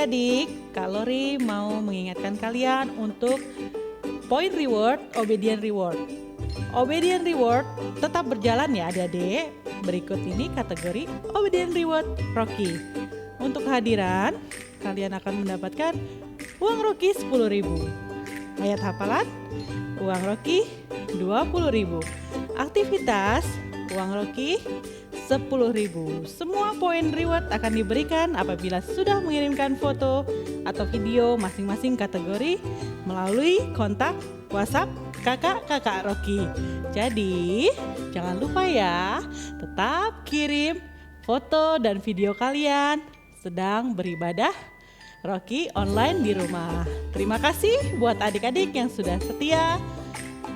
adik-adik, Kak Lori mau mengingatkan kalian untuk point reward, obedient reward. Obedient reward tetap berjalan ya adik-adik. Berikut ini kategori obedient reward Rocky. Untuk kehadiran, kalian akan mendapatkan uang Rocky 10.000. Ayat hafalan, uang Rocky 20.000. Aktivitas, uang Rocky 10.000. Semua poin reward akan diberikan apabila sudah mengirimkan foto atau video masing-masing kategori melalui kontak WhatsApp kakak-kakak Rocky. Jadi jangan lupa ya, tetap kirim foto dan video kalian sedang beribadah Rocky online di rumah. Terima kasih buat adik-adik yang sudah setia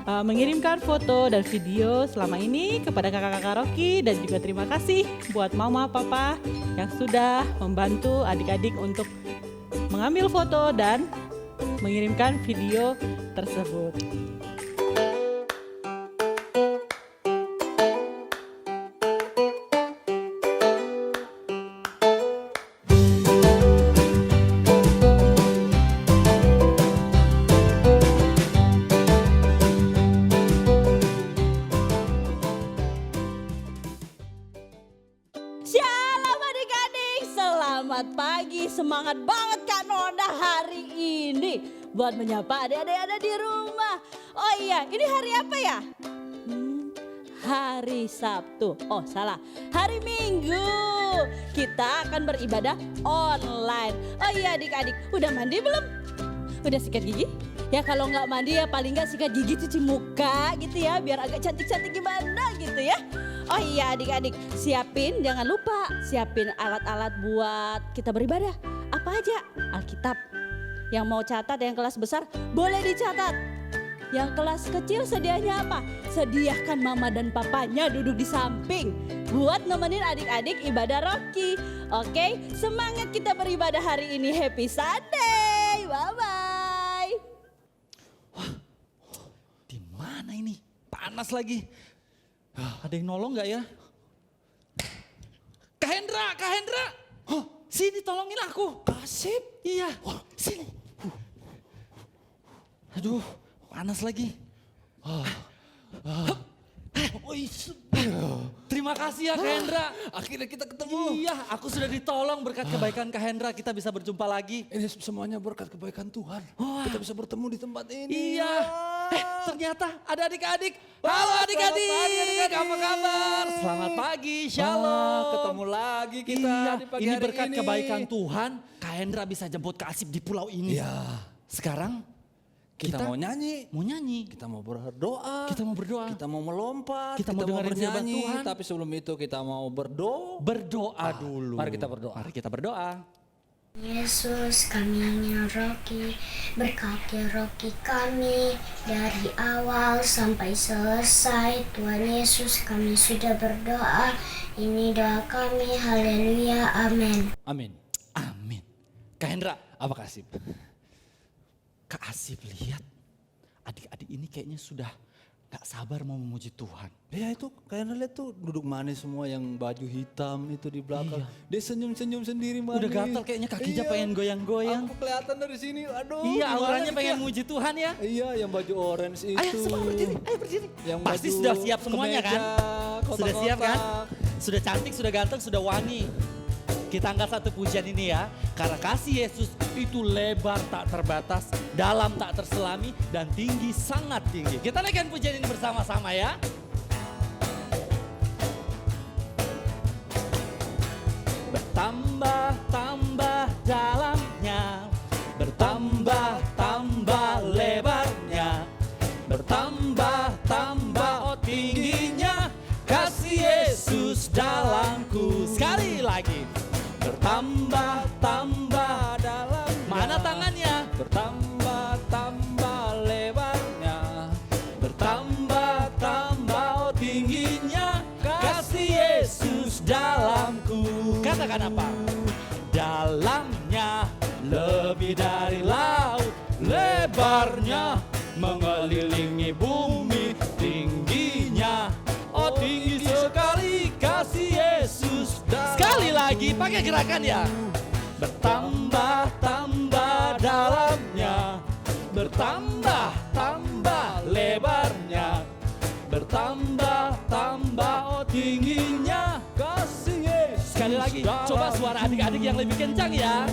mengirimkan foto dan video selama ini kepada kakak-kakak Rocky, dan juga terima kasih buat mama papa yang sudah membantu adik-adik untuk mengambil foto dan mengirimkan video tersebut. Shalom adik-adik, selamat pagi, semangat banget Kak Nona hari ini buat menyapa adik-adik ada di rumah. Oh iya, ini hari apa ya? Hari Sabtu, oh salah, hari Minggu. Kita akan beribadah online. Oh iya adik-adik, udah mandi belum? Udah sikat gigi? Ya kalau nggak mandi ya paling nggak sikat gigi, cuci muka gitu ya, biar agak cantik-cantik gimana gitu ya. Oh iya adik-adik, jangan lupa siapin alat-alat buat kita beribadah. Apa aja? Alkitab. Yang mau catat, yang kelas besar boleh dicatat. Yang kelas kecil sedianya apa? Sediakan mama dan papanya duduk di samping buat nemenin adik-adik ibadah Rocky. Oke, semangat kita beribadah hari ini. Happy Sunday. Bye-bye. Di mana ini? Panas lagi. Ada yang nolong nggak ya? Kak Hendra. Sini tolongin aku. Kasip. Iya. Sini. Aduh, panas lagi. Terima kasih ya Kak Hendra. Akhirnya kita ketemu. Iya, aku sudah ditolong berkat kebaikan Kak Hendra. Kita bisa berjumpa lagi. Ini semuanya berkat kebaikan Tuhan. Kita bisa bertemu di tempat ini. Iya. Ternyata ada adik-adik. Halo adik-adik. Apa kabar? Selamat pagi. Shalom. Ketemu lagi kita di pagi ini hari berkat ini. kebaikan Tuhan. Kak Hendra bisa jemput Kak Asip di pulau ini. Iya. Sekarang Kita mau nyanyi. Kita mau berdoa. Kita mau berdoa. Kita mau melompat. Kita mau dengerin firman bernyanyi. Tuhan. Tapi sebelum itu kita mau berdoa dulu. Mari kita berdoa. Mari kita berdoa. Yesus, kami Rocky, berkati Rocky kami dari awal sampai selesai. Tuhan Yesus, kami sudah berdoa. Ini doa kami, haleluya, amin. Amin. Kak Hendra, apa Kak Asip? Kak Asip lihat adik-adik ini kayaknya sudah gak sabar mau memuji Tuhan. Ya itu kayaknya lihat tuh duduk manis semua yang baju hitam itu di belakang. Iya. Dia senyum-senyum sendiri manis. Udah gatal kayaknya kakinya pengen goyang-goyang. Aku kelihatan dari sini. Aduh. Iya, gimana auranya nih, pengen Kak? muji Tuhan ya. Iya, yang baju orange itu. Ayo semua berdiri, ayo berdiri. Yang Pasti baju sudah siap semuanya kan? kemeja, Sudah siap kan? kotak-kotak. Sudah cantik, sudah ganteng, sudah wangi. Kita angkat satu pujian ini ya. Karena kasih Yesus itu lebar tak terbatas, dalam tak terselami, dan tinggi sangat tinggi. Kita naikkan pujian ini bersama-sama ya. Bertambah-tambah dalamnya, bertambah-tambah lebarnya, bertambah-tambah tingginya, kasih Yesus dalamku. Sekali lagi, bertambah-tambah dalam. Mana tangannya? Bertambah-tambah lebarnya, bertambah-tambah tingginya, kasih Yesus dalamku. Katakan apa? Dalamnya lebih dari laut, lebarnya mengelilingi bumi, tingginya tinggi sekali kasih Yesus. Sekali lagi pakai gerakan ya. bertambah-tambah dalamnya, bertambah-tambah lebarnya, bertambah-tambah tingginya kasih Yesus. Sekali lagi, coba suara adik-adik yang lebih kencang ya.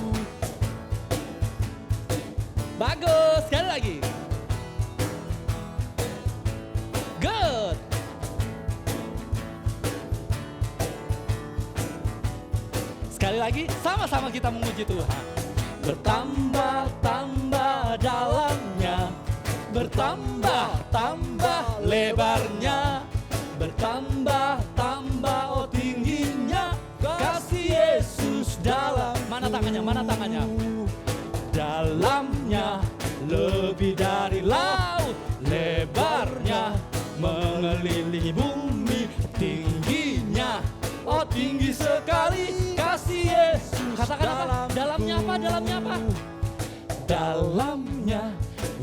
Bagus, sekali lagi. Good. Sekali lagi, sama-sama kita memuji Tuhan. Bertambah-tambah dalamnya, bertambah-tambah lebarnya, bertambah-tambah tingginya kasih Yesus dalam. Mana tangannya? Mana tangannya? Dalamnya lebih dari laut, lebarnya mengelilingi bumi, tingginya oh tinggi sekali kasih Yesus. Katakan apa? Dalamnya apa? Dalamnya apa? Dalamnya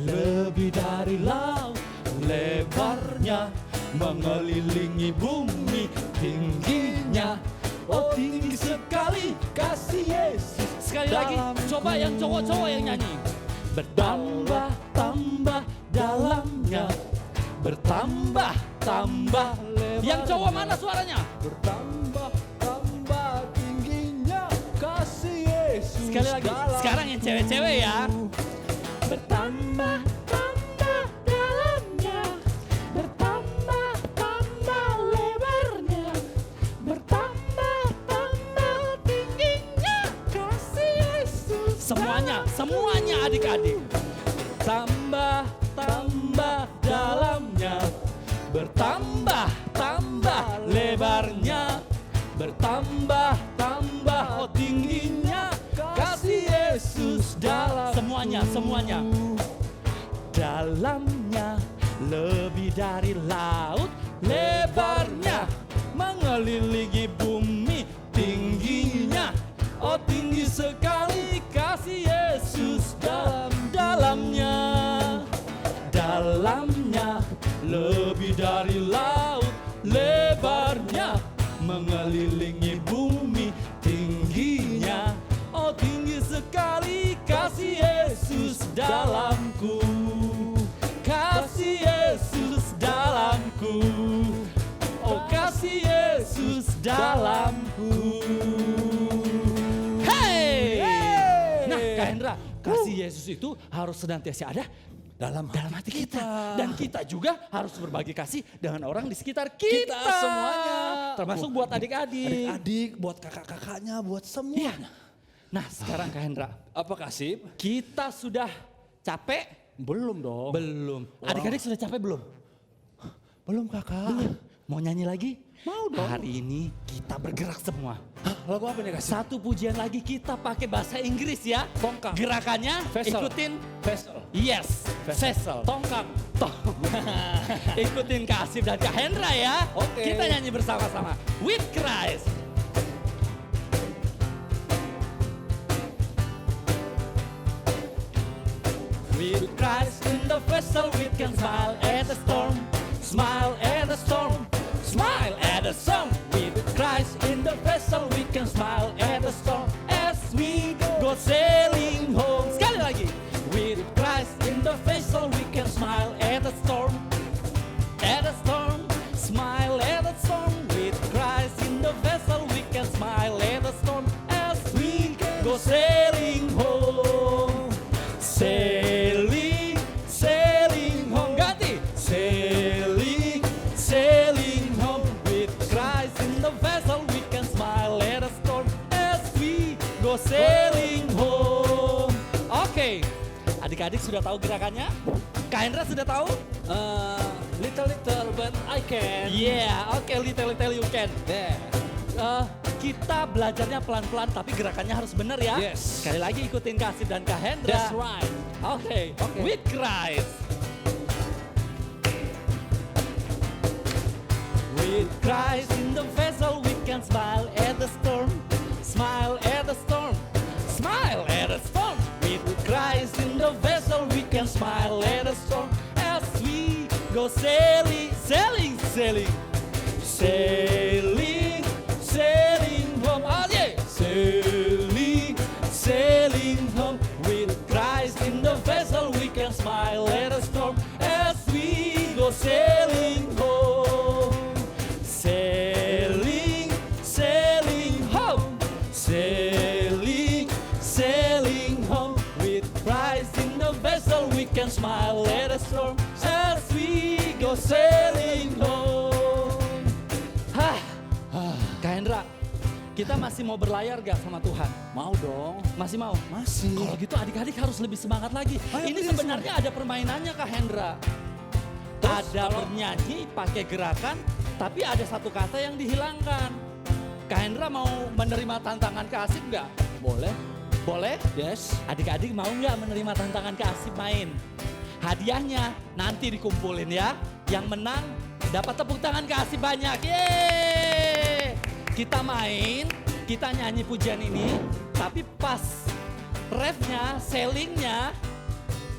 lebih dari laut, lebarnya mengelilingi bumi, tingginya oh tinggi sekali kasih Yesus. Sekali lagi, coba yang cowok-cowok yang nyanyi. Bertambah-tambah dalamnya, bertambah-tambah. Yang cowok mana suaranya? Bertambah-tambah tingginya kasih Yesus. Sekali lagi, sekarang yang cewek-cewek ya. Bertambah-tambah dalamnya, bertambah-tambah lebarnya, bertambah-tambah tingginya kasih Yesus. Semuanya adik-adik. Tambah-tambah dalamnya, bertambah-tambah lebarnya, bertambah-tambah tingginya kasih Yesus dalam. Semuanya. Dalamnya lebih dari laut, lebarnya mengelilingi bumi, tingginya oh tinggi sekali kasih Yesus dalamnya. Dalamnya lebih dari laut, lebarnya mengelilingi bumi, tingginya oh tinggi sekali kasih Yesus dalamku, kasih Yesus dalamku, oh kasih Yesus dalamku. Hey! Nah Kak Hendra, kasih Yesus itu harus senantiasa ada dalam hati kita. Dan kita juga harus berbagi kasih dengan orang di sekitar kita. Semuanya. Termasuk buat adik-adik. Adik-adik, buat kakak-kakaknya, buat semuanya. Nah sekarang Kak Hendra, Apa kasih? kita sudah capek? Belum dong. Belum. Adik-adik sudah capek belum? Belum kakak. Mau nyanyi lagi? Mau dong. Hari ini kita bergerak semua. Hah, lagu apa nih kasih? Satu pujian lagi kita pakai bahasa Inggris ya. Tongkang. Gerakannya Vessel. ikutin. Vessel. Yes, vessel. Tongkang. Ikutin Kak Asif dan Kak Hendra ya. Oke. Kita nyanyi bersama-sama. With Christ. With Christ in the vessel we can smile at the storm. Smile at the storm. Smile at the storm. With Christ in the vessel we can smile at the storm. As we go sailing home. Sekali lagi. With Christ in the vessel we can smile at the storm. At the storm. Smile at the storm. With Christ in the vessel we can smile at the storm. As we go sailing home. Sailing, sailing home. Ganti. Sailing, sailing home. With Christ in the vessel we can smile at the storm. As we go sailing home. Oke, adik-adik sudah tahu gerakannya? Kak Hendra sudah tahu? Little but I can. Yeah, oke, little you can. Yeah. Kita belajarnya pelan-pelan tapi gerakannya harus benar ya. Yes. Sekali lagi ikutin Kak Asif dan Kak Hendra. That's right. Oke, with Christ. With Christ in the vessel we can smile at the storm. Smile at the storm. Smile at the storm. With Christ in the vessel we can smile at the storm. As we go sailing, sailing, sailing. Sailing, sailing home. Oh yeah. Sailing, Hendra, kita masih mau berlayar gak sama Tuhan? Mau dong. Masih mau? Masih. Kalau gitu adik-adik harus lebih semangat lagi. Ayo, Ini please. sebenarnya ada permainannya Kak Hendra. Ada bernyanyi pakai gerakan, tapi ada satu kata yang dihilangkan. Kak Hendra mau menerima tantangan Kak Asif nggak? Boleh? Boleh? Yes. Adik-adik mau nggak menerima tantangan Kak Asif main? Hadiahnya nanti dikumpulin ya. Yang menang dapat tepuk tangan Kak Asif banyak. Yeay! Kita main, kita nyanyi pujian ini, tapi pas refnya, sellingnya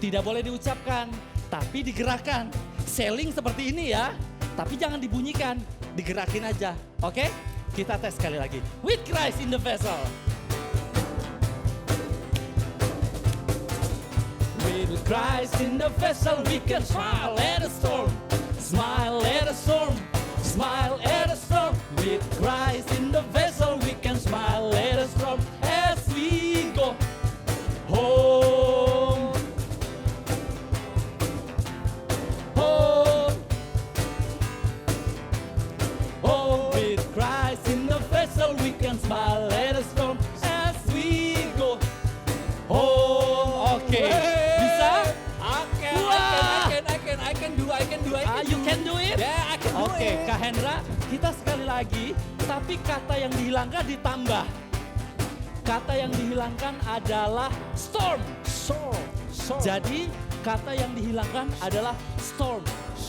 tidak boleh diucapkan, tapi digerakkan. Selling seperti ini ya, tapi jangan dibunyikan, digerakin aja. Oke? Kita tes sekali lagi. With Christ in the vessel. With Christ in the vessel, we can smile at a storm. Smile at a storm. Smile at a storm. With Christ in the vessel, we can smile at a storm as we go home. Home. Home. With Christ in the vessel, we can smile at a storm as we go home. Oke. Bisa? I can do. You can do it? Yeah, I can do Oke, it. Kak Hendra, kita sekali lagi, tapi kata yang dihilangkan ditambah. Kata yang dihilangkan adalah storm. Jadi, kata yang dihilangkan adalah storm.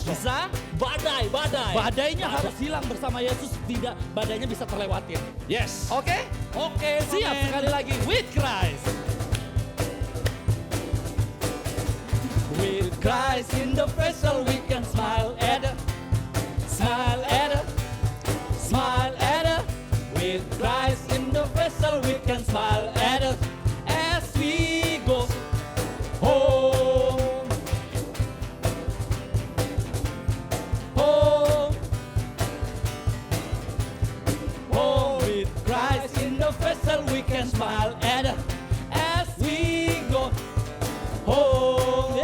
Bisa? Badai. Badainya harus hilang bersama Yesus, tidak badainya bisa terlewatin. Yes. Oke? Oke, Siap sekali lagi, with Christ. With Christ in the vessel, we can smile at her. Smile at her. Smile at her. With Christ in the vessel, we can smile at her as we go home. Home. Home. With Christ in the vessel, we can smile at her as we go home.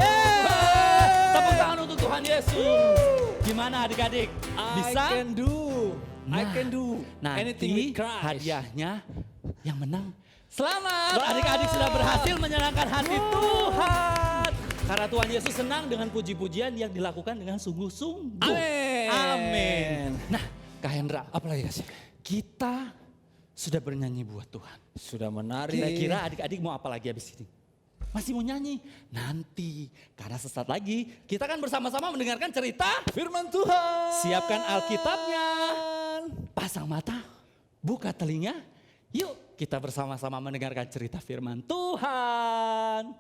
Tepuk tangan untuk Tuhan Yesus. Gimana adik-adik? Bisa? I can do. Nanti Anything with Christ. hadiahnya yang menang. Selamat, adik-adik sudah berhasil menyenangkan hati Tuhan. Karena Tuhan Yesus senang dengan puji-pujian yang dilakukan dengan sungguh-sungguh. Amin. Amin. Nah, Kak Hendra, Apalagi kasih? kita sudah bernyanyi buat Tuhan. Sudah menari. Kira-kira adik-adik mau apa lagi habis ini? Masih mau nyanyi? Nanti, karena sesaat lagi kita akan bersama-sama mendengarkan cerita. Firman Tuhan. Siapkan Alkitabnya, pasang mata, buka telinga. Yuk kita bersama-sama mendengarkan cerita firman Tuhan.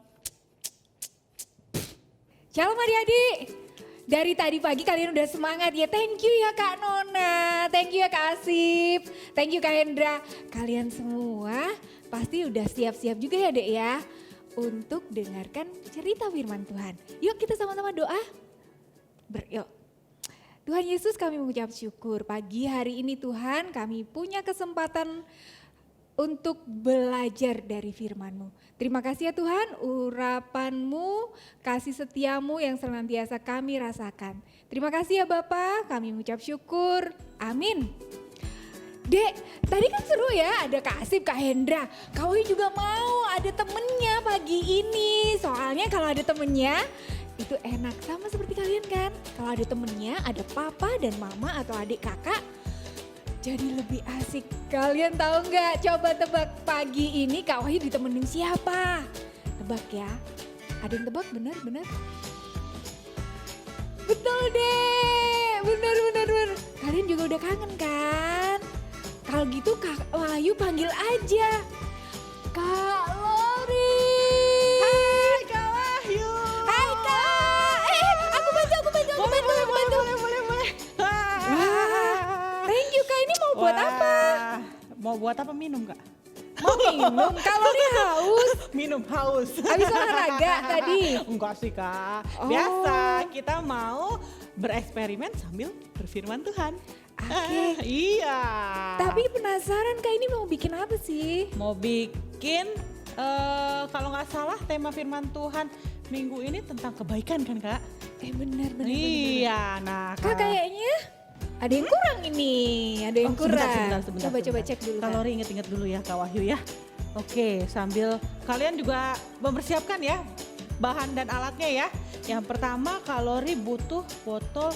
Shalom adik-adik. Dari tadi pagi kalian udah semangat ya. Thank you ya Kak Nona. Thank you ya Kak Asif. Thank you Kak Hendra. Kalian semua pasti udah siap-siap juga ya Dek ya. Untuk dengarkan cerita firman Tuhan. Yuk kita sama-sama doa. Yuk. Tuhan Yesus, kami mengucap syukur pagi hari ini Tuhan, kami punya kesempatan untuk belajar dari firman-Mu. Terima kasih ya Tuhan, urapan-Mu, kasih setiamu yang senantiasa kami rasakan. Terima kasih ya Bapa, kami mengucap syukur. Amin. Dek, tadi kan seru ya, ada Kak Asif, Kak Hendra. Kau juga mau ada temennya pagi ini. Soalnya kalau ada temennya, itu enak sama seperti kalian kan. Kalau ada temennya, ada papa dan mama atau adik kakak, jadi lebih asik. Kalian tahu nggak? Coba tebak pagi ini Kak Wahyu ditemenin siapa? Tebak ya. Ada yang tebak bener? Betul deh, bener. Kalian juga udah kangen kan? Kalau gitu Kak Wahyu panggil aja. Kak Lori. Hai Kak Wahyu. Hai Kak. Aku bantu. Boleh. Thank you Kak, ini mau buat apa? Mau buat apa minum Kak? Mau minum, Kak Lori haus. Minum haus. Habis olahraga tadi. Enggak sih Kak, Oh. biasa kita mau bereksperimen sambil berfirman Tuhan. Oke. Iya. Tapi penasaran Kak, ini mau bikin apa sih? Mau bikin kalau nggak salah tema firman Tuhan minggu ini tentang kebaikan kan Kak? Bener. Iya, nah Kak kayaknya Ada yang kurang ini, ada yang Oh, sebentar, kurang. sebentar, Coba sebentar. cek dulu. Kak. Kalori inget-inget dulu ya Kak Wahyu ya. Oke, sambil kalian juga mempersiapkan ya bahan dan alatnya ya. Yang pertama kalori butuh botol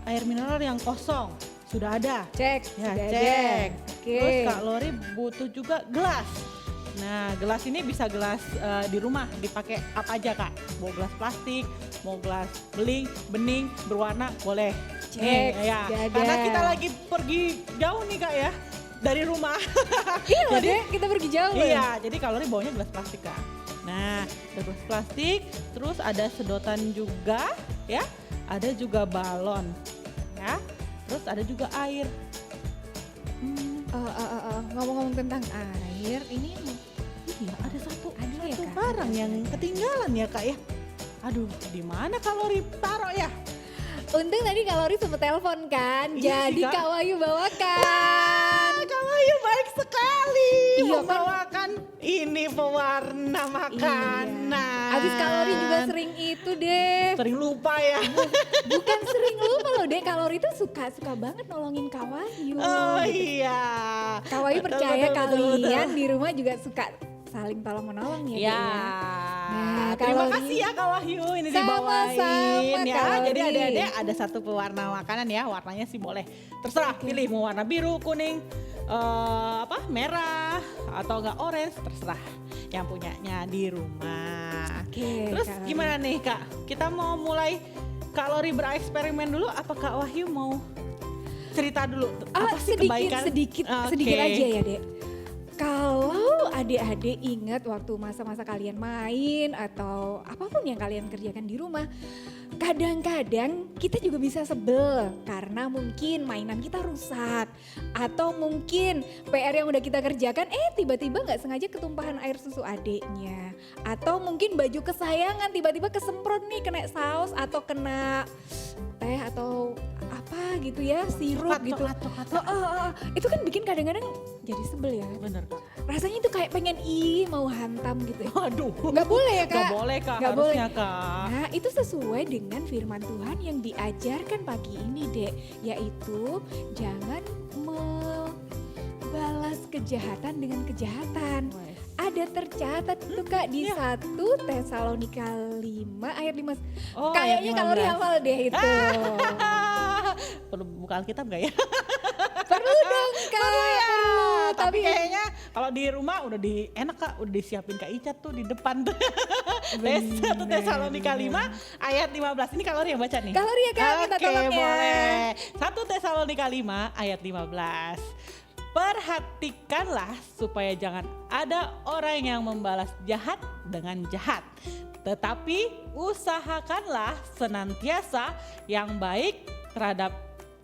air mineral yang kosong. Sudah ada. Cek, Ya, sudah cek. ada. Oke. Terus kalori butuh juga gelas. Nah, gelas ini bisa gelas di rumah dipakai apa aja Kak? Mau gelas plastik, mau gelas bening, berwarna boleh. Cek, Nih, ya. sudah ada. Karena kita lagi pergi jauh nih Kak ya dari rumah. Iya loh Dek, kita pergi jauh. Iya, jadi kalori bawanya gelas plastik Kak. Nah, ada gelas plastik, terus ada sedotan juga ya. Ada juga balon ya. Terus ada juga air. Ngomong-ngomong tentang air, ini Iya, ada satu ya, Kak? barang yang ketinggalan ya Kak ya. Aduh, di mana kalori taruh ya? untung tadi kalori sempat telepon kan, Iya sih, jadi Kak. Kak Wahyu bawakan. Kak Wahyu baik sekali Iya, membawakan ini pewarna makanan. Iya. Abis kalori juga sering itu deh. Sering lupa ya. Bukan sering lupa loh deh, kalori itu suka banget nolongin Kak Wahyu. Oh iya. Kak Wahyu Betul, percaya betul, betul, kalian betul. di rumah juga suka saling tolong menolong ya. Dek, Ya. Nah, Terima kalori- kasih ya Kak Wahyu ini Sama-sama, dibawain ya. Kak Jadi Lori. adik-adik ada satu pewarna makanan ya. Warnanya sih boleh terserah pilih mau warna biru, kuning, merah atau enggak orange terserah yang punyanya di rumah. Oke, Terus Kak Lori. gimana nih Kak? Kita mau mulai kalori bereksperimen dulu apa Kak Wahyu mau cerita dulu apa sih kebaikan? sedikit Oke. aja ya dek. Kalau adik-adik ingat waktu masa-masa kalian main atau apapun yang kalian kerjakan di rumah, kadang-kadang kita juga bisa sebel karena mungkin mainan kita rusak atau mungkin PR yang udah kita kerjakan tiba-tiba nggak sengaja ketumpahan air susu adiknya atau mungkin baju kesayangan tiba-tiba kesemprot nih kena saus atau kena teh atau apa gitu ya sirup Coklat, gitu. coklat. Itu kan bikin kadang-kadang jadi sebel ya. Bener Kak. Rasanya itu kayak pengen mau hantam gitu ya. Waduh. Nggak boleh ya kak? Nggak boleh Kak, Nggak harusnya boleh. Kak. Nah itu sesuai dengan firman Tuhan yang diajarkan pagi ini dek. Yaitu jangan membalas kejahatan dengan kejahatan. Ada tercatat tuh kak di 1 Tesalonika 5 ayat 5. Oh, Kayaknya ayat kalori 15. hafal deh itu. Perlu buka Alkitab nggak ya? Perlu dong kak. Perlu. Tapi kayaknya kalau di rumah udah enak Kak, udah disiapin Kak Icat tuh di depan tuh. 1 Tesalonika 5 ayat 15. Ini kalori yang baca nih. Kalori ya kak, minta Oke, tolong ya. boleh. 1 Tesalonika 5 ayat 15. Perhatikanlah supaya jangan ada orang yang membalas jahat dengan jahat. Tetapi usahakanlah senantiasa yang baik terhadap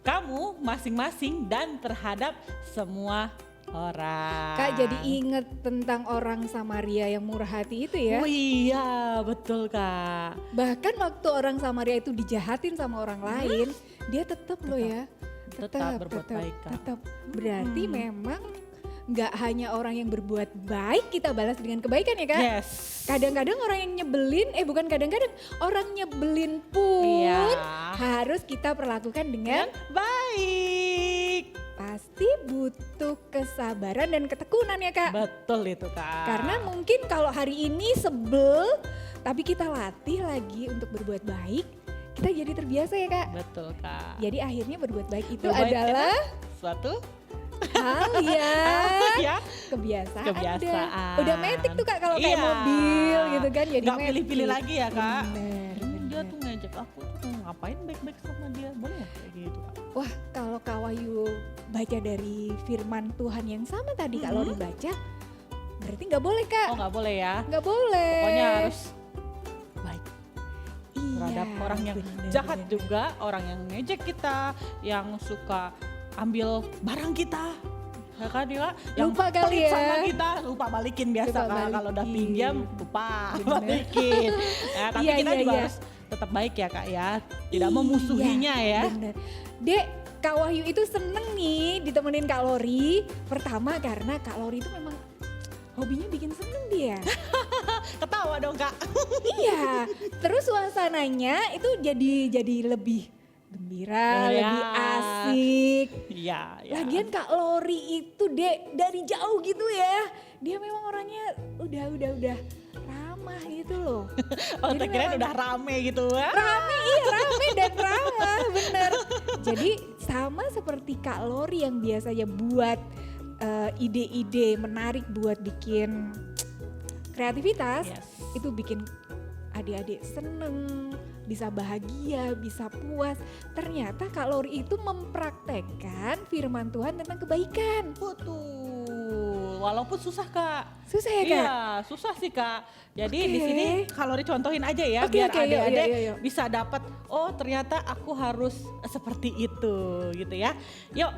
kamu masing-masing dan terhadap semua orang. Kak jadi inget tentang orang Samaria yang murah hati itu ya. Oh iya, betul Kak. Bahkan waktu orang Samaria itu dijahatin sama orang lain, dia tetap loh ya. Tetap berbuat baik, Kak. Tetap. Berarti memang nggak hanya orang yang berbuat baik kita balas dengan kebaikan ya kak. Yes. Kadang-kadang orang yang nyebelin, bukan kadang-kadang, orang nyebelin pun Iya. harus kita perlakukan dengan Baik. pasti butuh kesabaran dan ketekunan ya kak. Betul itu Kak. Karena mungkin kalau hari ini sebel, tapi kita latih lagi untuk berbuat baik, kita jadi terbiasa ya kak. Betul Kak. Jadi akhirnya berbuat baik itu Berbuat adalah suatu hal yang ya kebiasaan. kebiasaan. Udah metik tuh kak kalau kayak Iya. mobil gitu kan jadi Nggak metik. pilih-pilih lagi ya Kak. Bener, Dia bener. tuh ngejek aku tuh ngapain baik-baik sama dia. Boleh ya kayak gitu Kak? Wah kalau Kak Wahyu baca dari firman Tuhan yang sama tadi kalau dibaca, berarti nggak boleh kak. Oh nggak boleh ya. Nggak boleh. Pokoknya harus baik Iya, terhadap orang yang bener, jahat bener. juga, orang yang ngejek kita, yang suka ambil barang kita. Ya kan dia yang Lupa kali pelit ya. sama kita, lupa balikin biasa Lupa Kak. Kalau udah balikin. pinjam lupa Bener. balikin. Ya, tapi Iya, kita iya, juga iya. harus tetap baik ya Kak ya. Tidak memusuhinya ya. Bener. Dek, Kak Wahyu itu seneng nih ditemenin Kak Lori. Pertama karena Kak Lori itu memang hobinya bikin seneng dia. Ketawa dong Kak. Iya, terus suasananya itu jadi lebih gembira, Ya. lebih asik. Iya, ya. Lagian Kak Lori itu Dek dari jauh gitu ya. Dia memang orangnya udah ramah gitu loh. Oh, Jadi tak kirain memang udah rame gitu ya. rame dan ramah, bener. Jadi sama seperti Kak Lori yang biasanya buat ide-ide menarik buat bikin kreativitas, Yes. itu bikin adik-adik seneng, bisa bahagia, bisa puas. Ternyata Kak Lori itu mempraktekkan firman Tuhan tentang kebaikan. Betul. Walaupun susah, Kak. Susah ya Kak? Iya, susah sih, Kak. Jadi di Oke. sini Kalori contohin aja ya Oke, biar oke, yuk, adik-adik yuk. bisa dapat, oh ternyata aku harus seperti itu gitu ya. Yuk,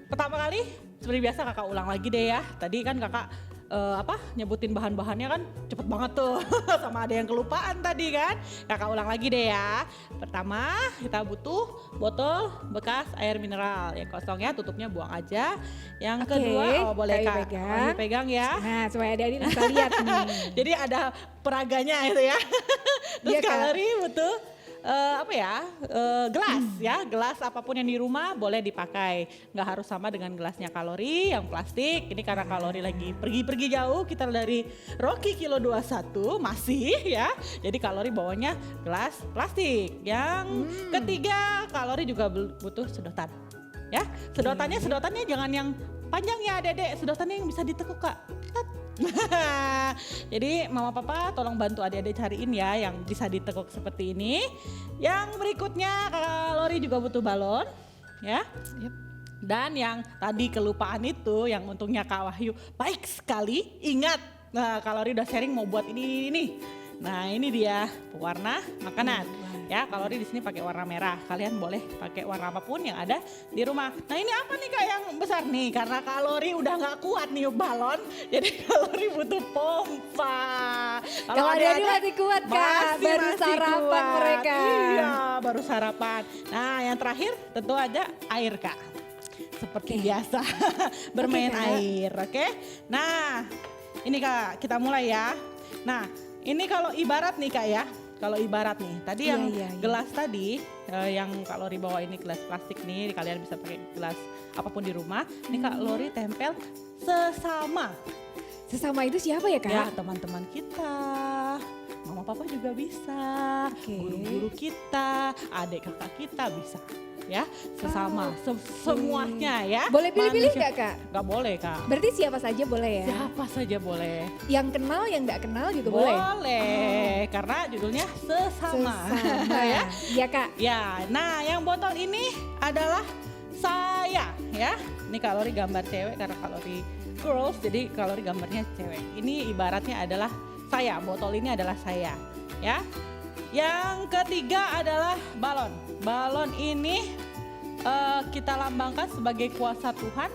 pertama kali seperti biasa Kakak ulang lagi deh ya. Tadi kan Kakak nyebutin bahan-bahannya kan cepet banget tuh sama ada yang kelupaan tadi kan. Kakak ulang lagi deh ya. Pertama kita butuh botol bekas air mineral yang kosong ya, tutupnya buang aja. Yang Oke, kedua, boleh Kak Ayu Kak pegang. Ayu pegang ya. Nah supaya adik-adik bisa lihat nih. Jadi ada peraganya itu ya. Terus Iya, Kak. Kalori butuh gelas ya, gelas apapun yang di rumah boleh dipakai. Nggak harus sama dengan gelasnya Kalori yang plastik. Ini karena Kalori lagi pergi-pergi jauh, kita dari Rocky kilo 21 masih ya. Jadi Kalori bawanya gelas plastik. Yang ketiga Kalori juga butuh sedotan. Ya, sedotannya jangan yang panjang ya Dedek, sedotannya yang bisa ditekuk Kak. Tat. Jadi mama papa tolong bantu adik-adik cariin ya yang bisa ditekuk seperti ini. Yang berikutnya Kalori juga butuh balon ya. Dan yang tadi kelupaan itu yang untungnya Kak Wahyu baik sekali ingat. Nah Kalori udah sharing mau buat ini. Nah ini dia pewarna makanan. Ya Kalori di sini pakai warna merah. Kalian boleh pakai warna apapun yang ada di rumah. Nah ini apa nih Kak yang besar nih? Karena Kalori udah nggak kuat niup balon, jadi Kalori butuh pompa. Kalau adik-adik masih kuat Kak, baru sarapan kuat. mereka. Iya baru sarapan. Nah yang terakhir tentu aja air Kak. Seperti biasa bermain Kak. air, oke? Nah ini Kak kita mulai ya. Nah ini kalau ibarat nih Kak ya. Kalau ibarat nih, tadi Iya, yang iya. gelas tadi, yang Kak Lori bawa ini gelas plastik nih, kalian bisa pakai gelas apapun di rumah. Ini Kak Lori tempel sesama, Sesama itu siapa ya Kak? ya teman-teman kita, mama papa juga bisa, Oke. guru-guru kita, adik kakak kita bisa, ya sesama, Oke. semuanya ya. Boleh pilih-pilih Manusia- nggak Kak? Nggak boleh Kak, Berarti siapa saja boleh ya? siapa saja boleh. Yang kenal, yang nggak kenal juga boleh? Boleh, karena judulnya sesama. Sesama. ya. Iya Kak. Ya, nah yang botol ini adalah saya ya. Ini Kalori gambar cewek karena Kalori girls, jadi Kalori gambarnya cewek. Ini ibaratnya adalah saya, botol ini adalah saya ya. Yang ketiga adalah balon. Balon ini kita lambangkan sebagai kuasa Tuhan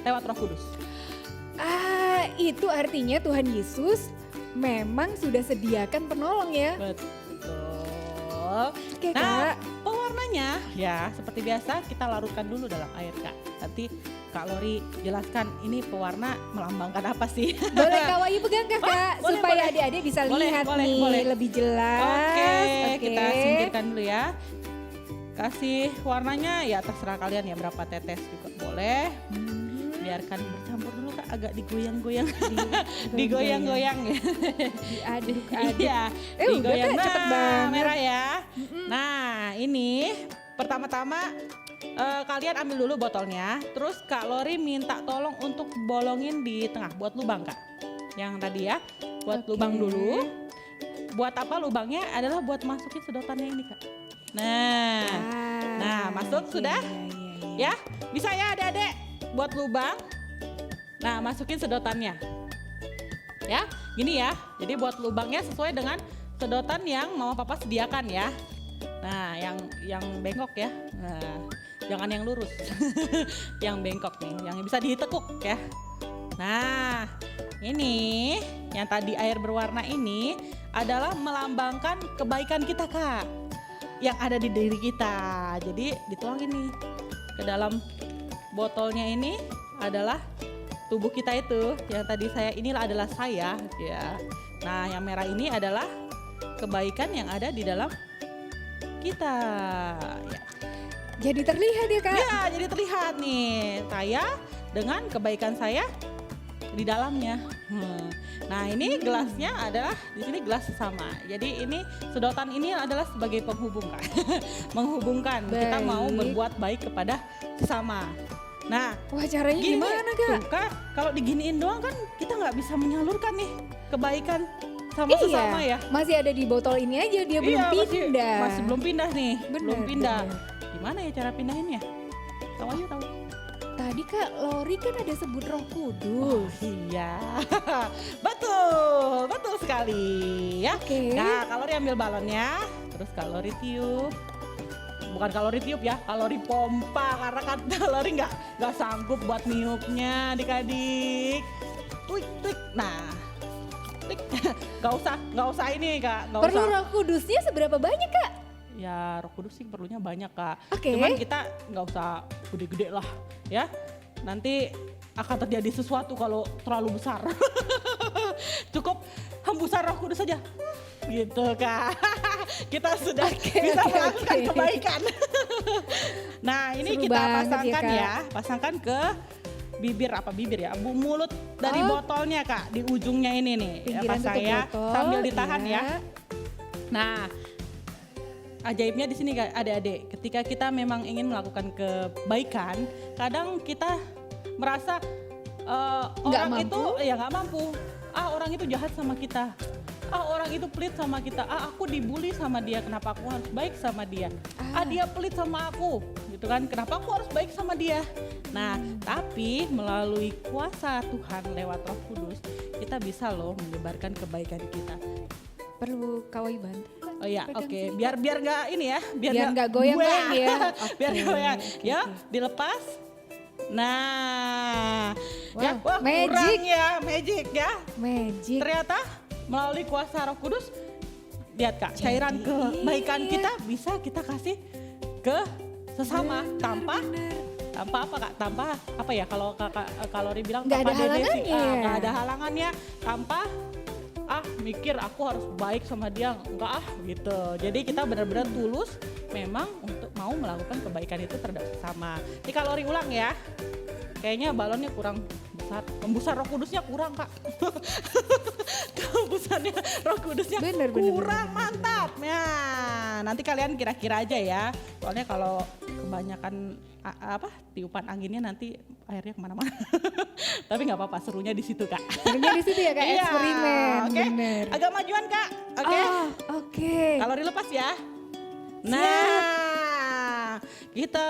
lewat Roh Kudus. Itu artinya Tuhan Yesus memang sudah sediakan penolong ya. Betul. Oke Nah, Kak. pewarnanya ya seperti biasa kita larutkan dulu dalam air Kak. Nanti Kak Lori jelaskan ini pewarna melambangkan apa sih. Boleh Kak Wahyu pegang Kak, Boleh, boleh, supaya boleh. adik-adik bisa Boleh, lihat boleh, nih boleh. lebih jelas. Oke, kita singkirkan dulu ya. Kasih warnanya ya terserah kalian ya berapa tetes juga boleh. Biarkan bercampur dulu Kak, agak digoyang-goyang. Digoyang-goyang ya. Diaduk-aduk. Iya, Udah digoyang. Kak, cepet Nah, banget. merah ya. Nah, ini pertama-tama kalian ambil dulu botolnya, terus Kak Lori minta tolong untuk bolongin di tengah, buat lubang Kak. Yang tadi ya, buat Oke. lubang dulu. Buat apa lubangnya? Adalah buat masukin sedotannya ini Kak. Nah, masuk sudah? Iya. Ya, bisa ya adik-adik buat lubang. Nah, masukin sedotannya. Ya, gini ya. Jadi buat lubangnya sesuai dengan sedotan yang mama papa sediakan ya. Nah, yang bengkok ya. Nah, jangan yang lurus. Yang bengkok nih, yang bisa ditekuk ya. Nah, ini yang tadi air berwarna ini adalah melambangkan kebaikan kita Kak. Yang ada di diri kita. Jadi dituangin nih ke dalam botolnya ini adalah tubuh kita itu. Yang tadi inilah adalah saya ya. Nah, yang merah ini adalah kebaikan yang ada di dalam kita. Ya. Jadi terlihat ya Kak? Ya, jadi terlihat nih saya dengan kebaikan saya di dalamnya. Nah, ini gelasnya adalah di sini gelas sesama. Jadi ini sedotan ini adalah sebagai penghubung Kak. Menghubungkan kita mau Baik. berbuat baik kepada sesama. Nah, Wah caranya gini, gimana Kak? tuh, Kak, kalau diginiin doang kan kita nggak bisa menyalurkan nih kebaikan sama sesama ya. Masih ada di botol ini aja, dia belum Iya, pindah. masih belum pindah nih, Bener, belum pindah. bener. Gimana ya cara pindahinnya? Tahu aja tahu. Tadi Kak Lori kan ada sebut Roh Kudus. Iya, betul, betul sekali ya. Oke. Nah, kalori ambil balonnya, terus kalori tiup. Bukan kalori tiup ya, kalori pompa karena kan kalori nggak sanggup buat niupnya adik-adik. Tuik, tuik. Nah, tuik. Nggak usah ini Kak, nggak Perlu usah. Roh Kudusnya seberapa banyak Kak? Ya Roh Kudus sih perlunya banyak Kak. Oke. Cuman kita nggak usah gede-gede lah ya. Nanti akan terjadi sesuatu kalau terlalu besar. Cukup hembusan Roh Kudus saja. Gitu Kak. Kita sudah bisa melakukan oke. kebaikan. Nah ini Seru kita banget ya, pasangkan Kak. ya. Pasangkan ke bibir ya, mulut dari Oh. botolnya Kak. Di ujungnya ini nih. Pinggiran tutup saya botol. sambil ditahan iya. ya. Nah, ajaibnya di sini adik-adik, ketika kita memang ingin melakukan kebaikan, kadang kita merasa orang mampu. itu ya nggak mampu. Orang itu jahat sama kita. Orang itu pelit sama kita. Aku dibully sama dia, kenapa aku harus baik sama dia? Dia pelit sama aku, gitu kan? Kenapa aku harus baik sama dia? Nah, tapi melalui kuasa Tuhan lewat Roh Kudus, kita bisa loh menyebarkan kebaikan kita. Perlu Kawai bantu. Oh ya, Pegang oke. sini. Biar nggak ini ya, Biar nggak goyang buah. lagi ya. Biar Oke, nggak goyang. oke, Ya, oke. dilepas. Nah, ya, Wah, kurang magic. ya, magic ya. Magic. Ternyata melalui kuasa Roh Kudus, lihat Kak, cairan Jadi, kebaikan iya. kita bisa kita kasih ke sesama tanpa apa Kak? Tanpa apa ya kalau Kakak Kalori bilang Nggak tanpa ada halangannya ya? nggak ada halangannya, tanpa mikir aku harus baik sama dia, enggak gitu. Jadi kita benar-benar tulus memang untuk mau melakukan kebaikan itu terhadap sesama. Ini Kalori ulang ya. Kayaknya balonnya kurang besar. Hembusan Roh Kudusnya kurang Kak. Hembusannya Roh Kudusnya Bener, kurang, bener. mantap. Nah, nanti kalian kira-kira aja ya. Soalnya kalau kebanyakan tiupan anginnya nanti airnya kemana-mana. Tapi nggak apa-apa, serunya di situ Kak. Serunya di situ ya Kak, Iya, eksperimen. Oke, Bener. agak majuan Kak. Oke, Oh, oke. kalori lepas ya. Nah, kita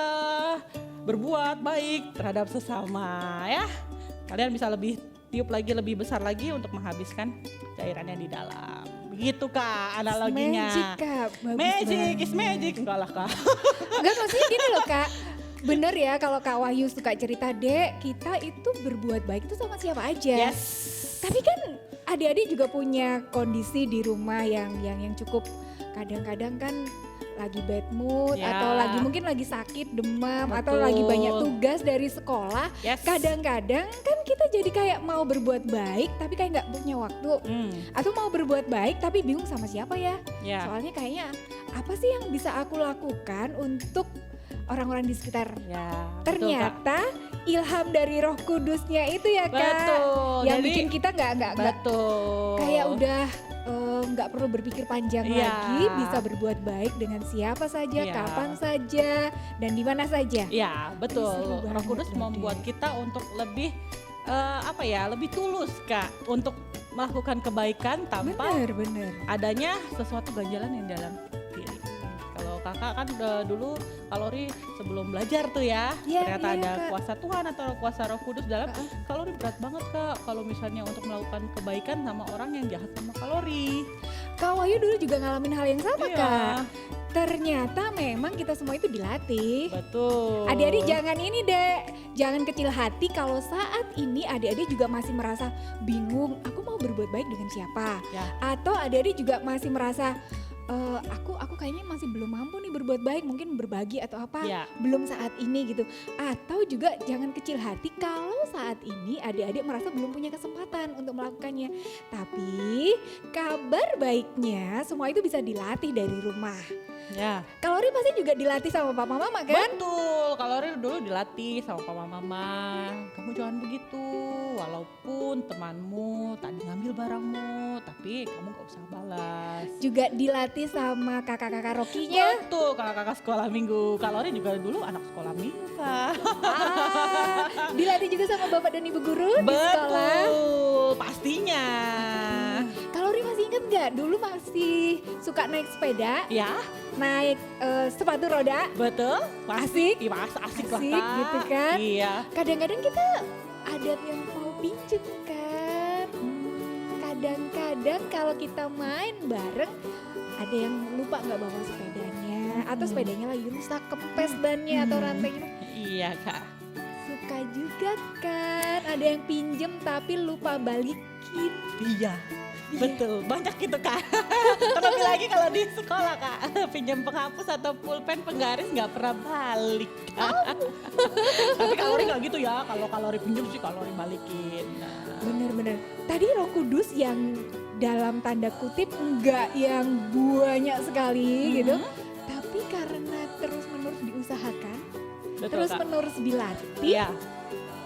berbuat baik terhadap sesama ya. Kalian bisa lebih tiup lagi, lebih besar lagi untuk menghabiskan cairannya di dalam. Begitu Kak analoginya. Magic Kak, bagus Magic banget. is magic. Enggak lah Kak. Enggak, maksudnya gini loh Kak. Bener ya kalau Kak Wahyu suka cerita, Dek, kita itu berbuat baik itu sama siapa aja. Yes. Tapi kan adik-adik juga punya kondisi di rumah yang cukup kadang-kadang kan lagi bad mood Ya. atau lagi mungkin lagi sakit, demam atau Betul. lagi banyak tugas dari sekolah. Yes. Kadang-kadang kan kita jadi kayak mau berbuat baik tapi kayak nggak punya waktu. Atau mau berbuat baik tapi bingung sama siapa ya. Ya. Soalnya kayaknya apa sih yang bisa aku lakukan untuk orang-orang di sekitar. Ya. betul, Kak. Ternyata ilham dari Roh Kudusnya itu ya Kak. Betul. Yang Jadi- bikin kita nggak Betul. kayak udah nggak perlu berpikir panjang Iya. lagi, bisa berbuat baik dengan siapa saja, Iya. kapan saja, dan di mana saja. Ya Seru betul. Roh banget Kudus berarti membuat ya. kita untuk lebih lebih tulus Kak untuk melakukan kebaikan tanpa Bener. adanya sesuatu ganjalan yang dalam diri. Kalau kakak kan dulu Kalori sebelum belajar tuh ya, Iya, ternyata iya, ada Kak. kuasa Tuhan atau kuasa Roh Kudus dalam Kalori berat banget Kak. Kalau misalnya untuk melakukan kebaikan sama orang yang jahat sama Kalori. Kak Wahyu dulu juga ngalamin hal yang sama Iya. Kak. Ternyata memang kita semua itu dilatih. Betul. Adik-adik jangan ini deh, jangan kecil hati kalau saat ini adik-adik juga masih merasa bingung, aku mau berbuat baik dengan siapa? Ya. Atau adik-adik juga masih merasa, aku kayaknya masih belum mampu nih berbuat baik, mungkin berbagi atau apa, Ya. belum saat ini gitu. Atau juga jangan kecil hati kalau saat ini adik-adik merasa belum punya kesempatan untuk melakukannya. Tapi kabar baiknya semua itu bisa dilatih dari rumah. Ya. Kalori pasti juga dilatih sama papa mama kan? Betul, kalori dulu dilatih sama papa mama. Kamu jangan begitu, walaupun temanmu tadi ngambil barangmu, tapi kamu gak usah balas. Juga dilatih sama kakak-kakak Rokinya. Betul, kakak-kakak sekolah minggu. Kalori juga dulu anak sekolah minggu, Kak. Dilatih juga sama bapak dan ibu guru di sekolah. Betul, pastinya. Kalori masih inget nggak? Dulu masih suka naik sepeda, Ya, naik sepatu roda. betul. Asik. Iya, asik lah, Asik Kak. gitu kan. Iya. Kadang-kadang kita ada yang mau pinjem kan. Kadang-kadang kalau kita main bareng ada yang lupa nggak bawa sepedanya. Atau sepedanya lagi rusak, kempes bannya atau rantainya. Iya, Kak. Suka juga kan. Ada yang pinjem tapi lupa balikin. Iya. Betul, banyak gitu, Kak. Terlebih lagi kalau di sekolah, Kak. Pinjam penghapus atau pulpen penggaris nggak pernah balik, Kak. Tapi kalori nggak gitu ya. Kalau kalori pinjam sih kalori balikin. Nah. Bener-bener. Tadi Roh Kudus yang dalam tanda kutip enggak yang banyak sekali gitu. Tapi karena terus-menerus diusahakan, Betul, Kak. terus-menerus dilatih, Iya.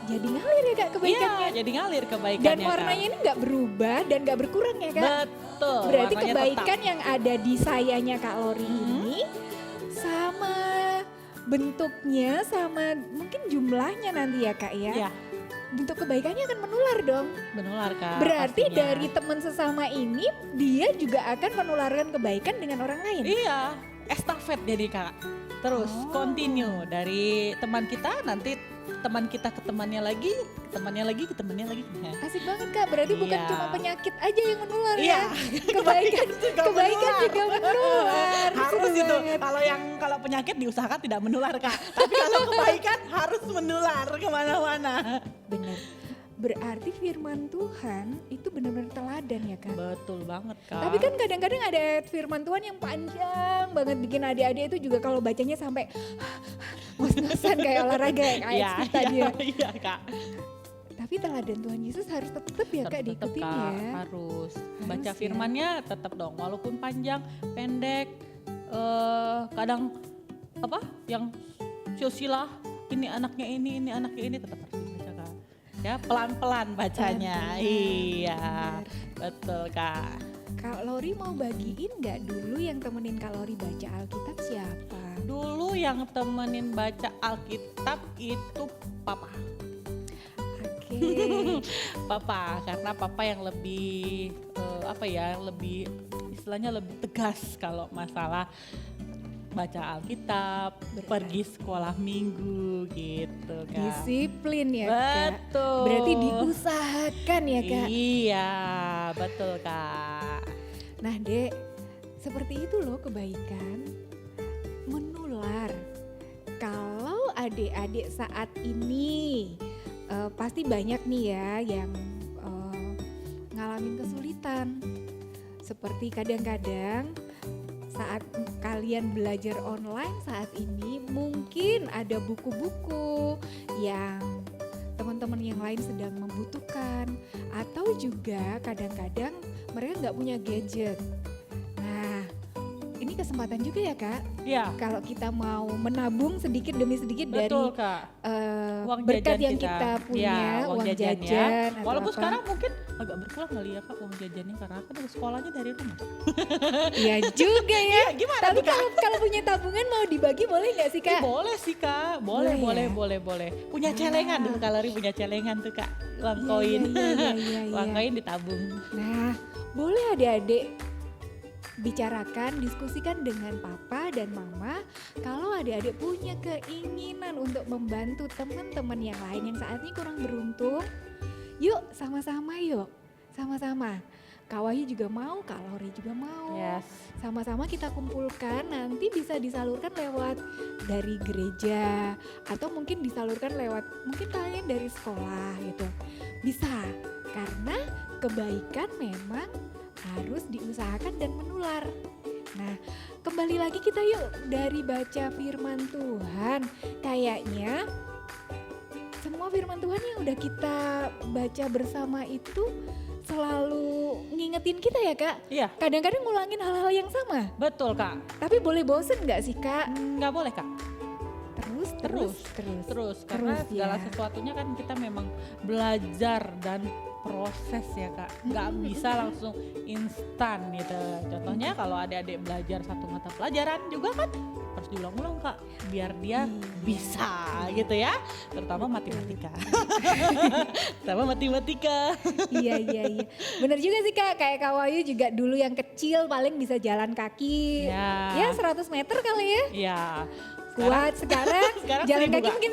jadi ngalir ya Kak kebaikannya. Iya, jadi ngalir kebaikannya, Dan warnanya ini nggak berubah dan nggak berkurang ya Kak. Betul. Berarti warnanya kebaikan tetap. yang ada di sayanya Kak Lori ini sama bentuknya sama mungkin jumlahnya nanti ya Kak ya. Iya, Bentuk kebaikannya akan menular dong. menular, Kak. Berarti pastinya. dari teman sesama ini dia juga akan menularkan kebaikan dengan orang lain. Iya, estafet jadi, Kak. Terus Oh. continue dari teman kita, nanti teman kita ke temannya lagi, ke temannya lagi, ke temannya lagi. Ya. Asik banget Kak, berarti bukan Iya. cuma penyakit aja yang menular Iya, ya. Kebaikan kebaikan menular. juga menular. Harus Seru itu. banget. Kalau penyakit diusahakan tidak menular, Kak. Tapi kalau kebaikan harus menular kemana-mana. Benar. Berarti firman Tuhan itu benar-benar teladan ya Kak. Betul banget, Kak. Tapi kan kadang-kadang ada firman Tuhan yang panjang banget bikin adik-adik itu juga kalau bacanya sampai ngos-ngosan kayak olahraga kayak Iya, tadi ya. iya, Kak. Tapi teladan Tuhan Yesus harus tetap ya Kak Tetep, diikutin Kak, ya. harus baca Harus ya. firmannya tetap dong, walaupun panjang, pendek, kadang apa yang silsilah ini anaknya ini tetap harus dibaca, Kak. Ya pelan-pelan bacanya. Pelan-pelan, Iya, benar. betul, Kak. Kak Lori mau bagiin nggak dulu yang temenin Kak Lori baca Alkitab siapa? Dulu yang temenin baca Alkitab itu papa. Oke. Papa, karena papa yang lebih lebih istilahnya lebih tegas kalau masalah baca Alkitab, pergi sekolah minggu gitu, Kak. Disiplin ya Kak. Betul. Berarti diusahakan ya Kak. Iya, betul, Kak. Nah Dek, seperti itu loh kebaikan menular. Kalau adik-adik saat ini pasti banyak nih ya yang ngalamin kesulitan. Seperti kadang-kadang saat kalian belajar online saat ini mungkin ada buku-buku yang teman-teman yang lain sedang membutuhkan atau juga kadang-kadang mereka nggak punya gadget. Nah, ini kesempatan juga ya Kak, Iya, kalau kita mau menabung sedikit demi sedikit betul, dari Kak. Uang berkat jajan yang kita punya, Ya, uang jajannya. jajan atau Walaupun apa. sekarang mungkin agak berkurang kali ya, Kak, uang jajannya karena kan sekolahnya dari rumah. Iya juga ya. Gimana Tapi tuh, Kak? kalau punya tabungan mau dibagi boleh nggak sih Kak? Boleh sih, Kak, boleh. Boleh ya? Punya celengan dulu, Kalori punya celengan tuh, Kak, uang Iya, koin. iya. Uang koin ditabung. Nah, boleh adik-adik bicarakan, diskusikan dengan papa dan mama kalau adik-adik punya keinginan untuk membantu teman-teman yang lain yang saat ini kurang beruntung. Yuk sama-sama yuk, sama-sama. Kak Wahyu juga mau, Kak Lori juga mau. Yes. Sama-sama kita kumpulkan, nanti bisa disalurkan lewat dari gereja atau mungkin disalurkan lewat mungkin kalian dari sekolah gitu. Bisa, karena kebaikan memang harus diusahakan dan menular. Nah, kembali lagi kita yuk dari baca firman Tuhan. Kayaknya semua firman Tuhan yang udah kita baca bersama itu selalu ngingetin kita ya Kak. Iya, Kadang-kadang ngulangin hal-hal yang sama. betul Kak. Tapi boleh bosen gak sih Kak? Nggak boleh Kak. Terus. Karena Terus, segala ya. sesuatunya kan kita memang belajar dan proses ya Kak. Nggak bisa langsung instan gitu. Contohnya kalau adik-adik belajar satu mata pelajaran juga kan harus diulang-ulang Kak. Biar dia bisa gitu ya. Terutama matematika. Terutama matematika. Iya. Bener juga sih Kak, kayak Kak Wahyu juga dulu yang kecil paling bisa jalan kaki. Ya. Ya 100 meter kali ya. Iya. Kuat sekarang, sekarang jalan 1000, kaki Kak. mungkin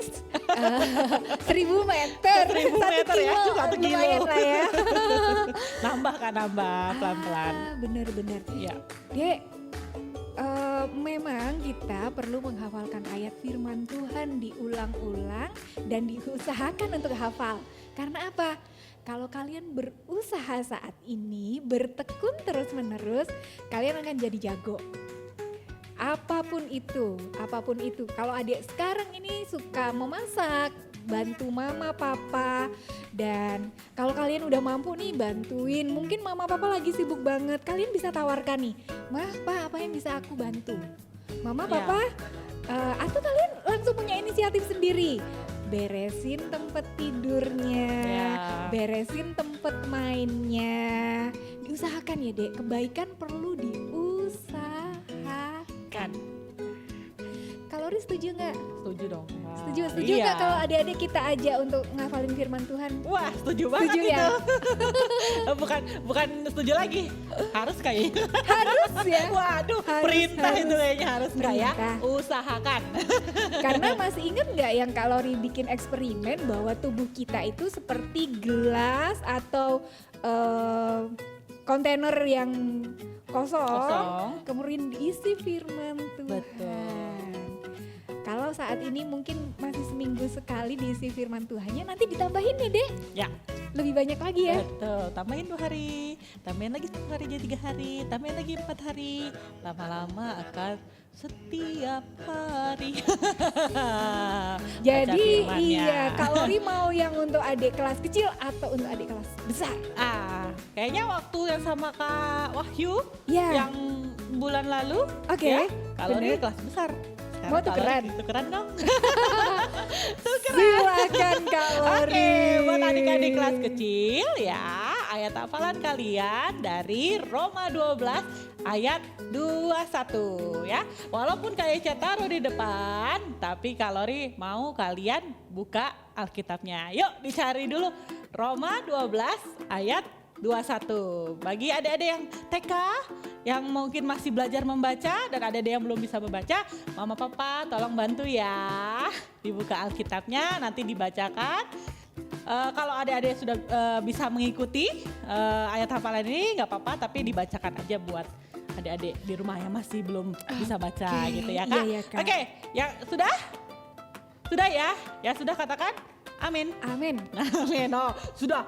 1000 meter. 1000 meter ya, cuma 1 kilo. Lumayan lah ya. Nambah kan nambah pelan-pelan. Bener-bener. Iya. Dek, memang kita perlu menghafalkan ayat firman Tuhan diulang-ulang dan diusahakan untuk hafal. Karena apa? Kalau kalian berusaha saat ini, bertekun terus-menerus, kalian akan jadi jago. Apapun itu. Kalau adik sekarang ini suka memasak, bantu mama papa, dan kalau kalian udah mampu nih bantuin, mungkin mama papa lagi sibuk banget, kalian bisa tawarkan nih, mah pa apa yang bisa aku bantu? Mama Ya. papa, atau kalian langsung punya inisiatif sendiri, beresin tempat tidurnya, Ya. beresin tempat mainnya, diusahakan ya dek, kebaikan perlu diusahakan. Kalau Ri setuju nggak? Setuju dong. Kak. Setuju Iya. nggak kalau adik-adik kita aja untuk ngafalin firman Tuhan? Wah, setuju banget Setuju ya? itu. bukan setuju lagi. Harus kayaknya. Harus ya. Waduh, Harus, perintah harus. itu kayaknya harus nggak ya? Perintah. Usahakan. Karena masih ingat nggak yang kalau Ri bikin eksperimen bahwa tubuh kita itu seperti gelas atau kontainer yang kosong, kemudian diisi firman Tuhan. Betul. Kalau saat ini mungkin masih seminggu sekali diisi firman Tuhannya, nanti ditambahin ya deh, Ya, lebih banyak lagi ya. betul. Tambahin 2 hari, tambahin lagi 1 hari jadi 3 hari, tambahin lagi 4 hari. Lama-lama akan setiap hari. Baca Jadi firman-Nya. iya, kalau Ri mau yang untuk adik kelas kecil atau untuk adik kelas besar? Kayaknya waktu yang sama Kak Wahyu Ya. yang bulan lalu. Oke, ya, kalau bener. ini kelas besar. Sekarang Mau kalau tukeran? Tukeran dong. Silakan Kak Lori. Oke, buat adik-adik kelas kecil ya, ayat hafalan kalian dari Roma 12 ayat 21 ya. Walaupun kayaknya taruh di depan, tapi Kalori mau kalian buka Alkitabnya. Yuk dicari dulu Roma 12 ayat 21. Bagi adik-adik yang TK, yang mungkin masih belajar membaca dan adik-adik yang belum bisa membaca, mama papa tolong bantu ya. Dibuka Alkitabnya, nanti dibacakan. Kalau adik-adik sudah bisa mengikuti ayat hafalan ini nggak apa-apa, tapi dibacakan aja buat adik-adik di rumah yang masih belum bisa baca gitu ya Kak. Iya, Kak. Oke, yang sudah? Sudah ya? Ya sudah katakan amin. Amin. Amin. Oh, sudah.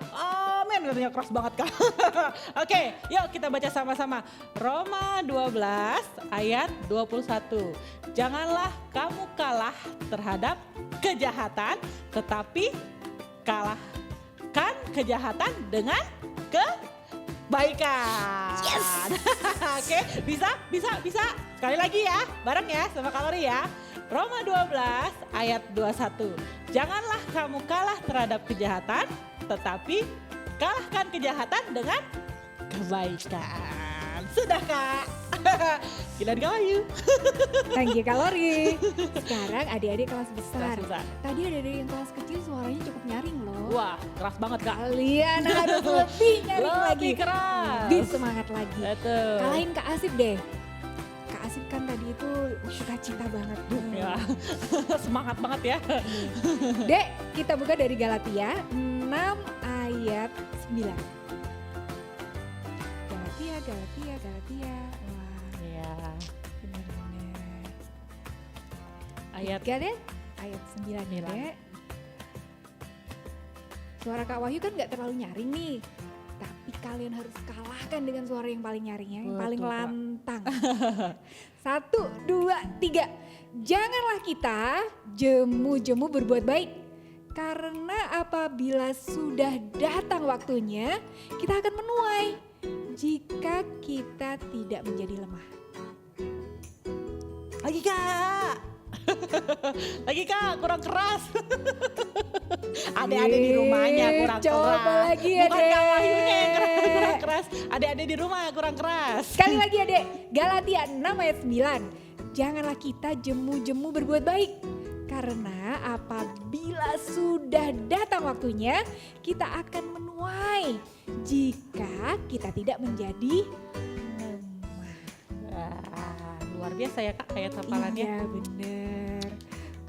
Amin. Katanya keras banget Kak. Oke, yuk kita baca sama-sama. Roma 12 ayat 21. Janganlah kamu kalah terhadap kejahatan, tetapi kalahkan kejahatan dengan kebaikan. Yes. Oke, bisa. Sekali lagi ya, bareng ya sama Kalori ya. Roma 12 ayat 21. Janganlah kamu kalah terhadap kejahatan, tetapi kalahkan kejahatan dengan kebaikan. Sudah Kak. Gila di kayu. Thank you Kak Lori. Sekarang adik-adik kelas besar. Kelas besar. Tadi adik-adik yang kelas kecil suaranya cukup nyaring loh. Wah, keras banget Kak. Kalian harus lebih nyaring lagi. Lebih keras. Lebih semangat lagi. Betul. Kalahin Kak Asif deh. Kak Asif kan tadi itu sukacita banget. Ya. Semangat banget ya. Dek, kita buka dari Galatia 6 ayat 9. Galatia. Wah, Iya. benar-benar. Ayat Tiga deh, ayat 9 ya dek. Suara Kak Wahyu kan gak terlalu nyaring nih. Tapi Tapi kalian harus kalahkan dengan suara yang paling nyaring ya, yang Betul, paling Kak. lantang. 1, 2, 3. Janganlah kita jemu-jemu berbuat baik. Karena apabila sudah datang waktunya, kita akan menuai jika kita tidak menjadi lemah. Lagi Kak. Lagi Kak, kurang keras. Adik-adik di rumahnya kurang Coba keras. lagi ya, Bukan Kak Dek. Wahyunya yang kurang keras. Adik-adik di rumah kurang keras. Sekali lagi adek, Galatia 6 ayat 9. Janganlah kita jemu-jemu berbuat baik. Karena apabila sudah datang waktunya, kita akan menuai jika kita tidak menjadi lemah. Wah, luar biasa ya Kak kayak hafalannya. Iya bener.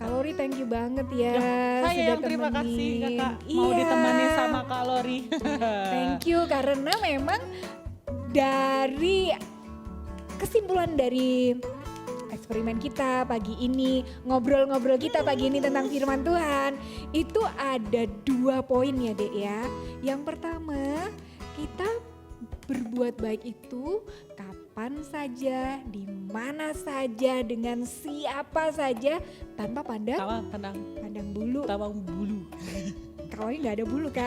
Kalori thank you banget ya. Saya sudah yang terima kasih temenin. Kakak mau Iya. ditemani sama Kalori. Thank you karena memang dari kesimpulan dari eksperimen kita pagi ini, ngobrol-ngobrol kita pagi ini tentang firman Tuhan, itu ada 2 poin ya Dek ya. Yang pertama, kita berbuat baik itu kapan saja, di mana saja, dengan siapa saja, tanpa pandang bulu. Tawang bulu. Kalau nggak ada bulu Kak,